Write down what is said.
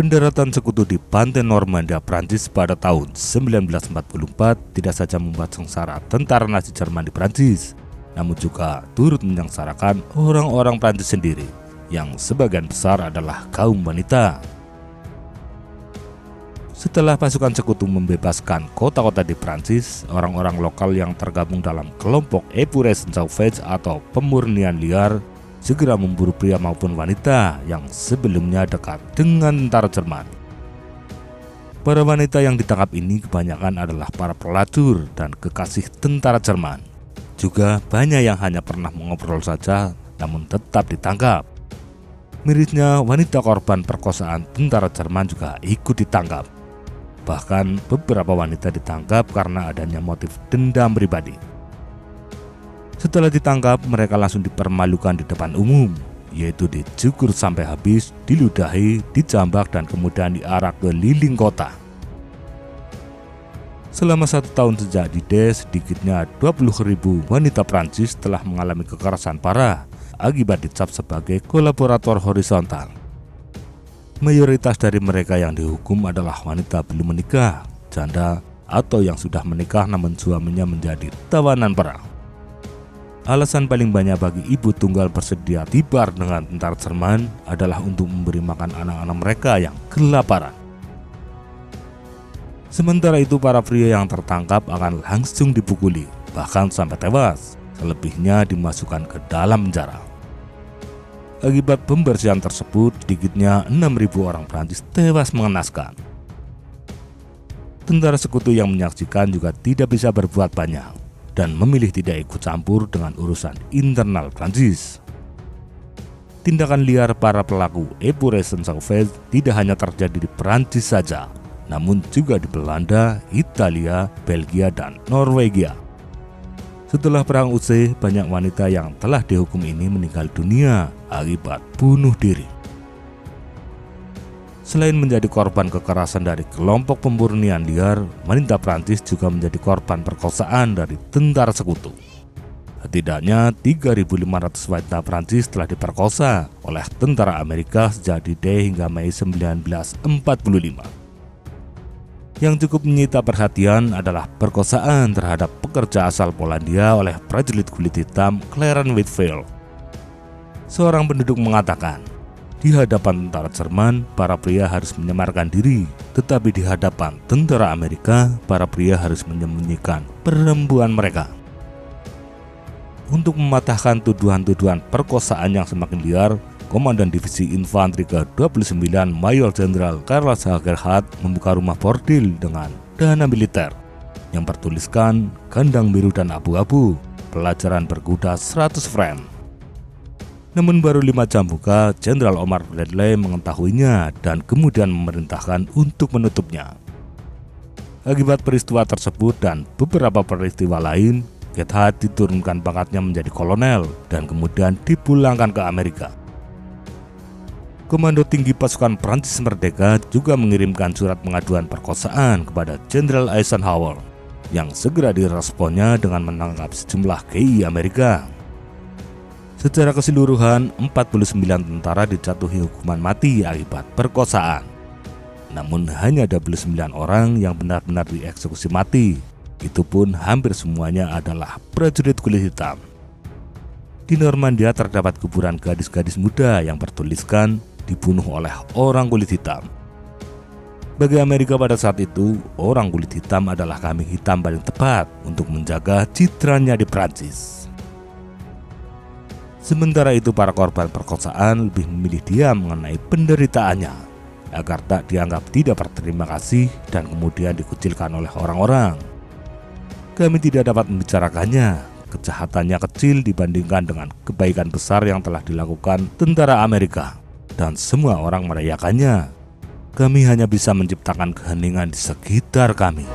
Pendaratan sekutu di pantai Normandia, Prancis pada tahun 1944 tidak saja membuat sengsara tentara Nazi Jerman di Prancis, namun juga turut menyengsarakan orang-orang Prancis sendiri, yang sebagian besar adalah kaum wanita. Setelah pasukan sekutu membebaskan kota-kota di Prancis, orang-orang lokal yang tergabung dalam kelompok Épures Sauvages atau pemurnian liar segera memburu pria maupun wanita yang sebelumnya dekat dengan tentara Jerman. Para wanita yang ditangkap ini kebanyakan adalah para pelacur dan kekasih tentara Jerman. Juga banyak yang hanya pernah mengobrol saja namun tetap ditangkap. Mirisnya, wanita korban perkosaan tentara Jerman juga ikut ditangkap. Bahkan beberapa wanita ditangkap karena adanya motif dendam pribadi. Setelah ditangkap, mereka langsung dipermalukan di depan umum, yaitu dicukur sampai habis, diludahi, dijambak, dan kemudian diarak ke keliling kota. Selama 1 tahun sejak dides, sedikitnya 20.000 wanita Prancis telah mengalami kekerasan parah akibat dicap sebagai kolaborator horizontal. Mayoritas dari mereka yang dihukum adalah wanita belum menikah, janda, atau yang sudah menikah namun suaminya menjadi tawanan perang. Alasan paling banyak bagi ibu tunggal bersedia tibar dengan tentara Jerman adalah untuk memberi makan anak-anak mereka yang kelaparan. Sementara itu, para pria yang tertangkap akan langsung dipukuli, bahkan sampai tewas. Selebihnya dimasukkan ke dalam penjara. Akibat pembersihan tersebut, sedikitnya 6.000 orang Prancis tewas mengenaskan. Tentara sekutu yang menyaksikan juga tidak bisa berbuat banyak dan memilih tidak ikut campur dengan urusan internal Prancis. Tindakan liar para pelaku Épures Sauvages tidak hanya terjadi di Prancis saja, namun juga di Belanda, Italia, Belgia, dan Norwegia. Setelah perang usai, banyak wanita yang telah dihukum ini meninggal dunia akibat bunuh diri. Selain menjadi korban kekerasan dari kelompok pemurnian liar, wanita Prancis juga menjadi korban perkosaan dari tentara sekutu. Setidaknya 3.500 wanita Prancis telah diperkosa oleh tentara Amerika sejak D-Day hingga Mei 1945. Yang cukup menyita perhatian adalah perkosaan terhadap pekerja asal Polandia oleh prajurit kulit hitam Clarence Whitfield. Seorang penduduk mengatakan, di hadapan tentara Jerman, para pria harus menyamarkan diri, tetapi di hadapan tentara Amerika, para pria harus menyembunyikan perempuan mereka. Untuk mematahkan tuduhan-tuduhan perkosaan yang semakin liar, Komandan Divisi Infanteri ke-29 Mayor Jenderal Karl Gerhardt membuka rumah bordil dengan dana militer yang bertuliskan kandang biru dan abu-abu, pelajaran berkuda 100 franc. Namun baru 5 jam buka, Jenderal Omar Bradley mengetahuinya dan kemudian memerintahkan untuk menutupnya. Akibat peristiwa tersebut dan beberapa peristiwa lain, Gerhardt diturunkan pangkatnya menjadi kolonel dan kemudian dipulangkan ke Amerika. Komando Tinggi Pasukan Prancis Merdeka juga mengirimkan surat pengaduan perkosaan kepada Jenderal Eisenhower, yang segera diresponnya dengan menangkap sejumlah GI Amerika. Secara keseluruhan, 49 tentara dijatuhi hukuman mati akibat perkosaan. Namun hanya 29 orang yang benar-benar dieksekusi mati. Itu pun hampir semuanya adalah prajurit kulit hitam. Di Normandia terdapat kuburan gadis-gadis muda yang bertuliskan dibunuh oleh orang kulit hitam. Bagi Amerika pada saat itu, orang kulit hitam adalah kambing hitam paling tepat untuk menjaga citranya di Prancis. Sementara itu, para korban perkosaan lebih memilih diam mengenai penderitaannya agar tak dianggap tidak berterima kasih dan kemudian dikucilkan oleh orang-orang. Kami tidak dapat membicarakannya, kejahatannya kecil dibandingkan dengan kebaikan besar yang telah dilakukan tentara Amerika, dan semua orang merayakannya. Kami hanya bisa menciptakan keheningan di sekitar kami.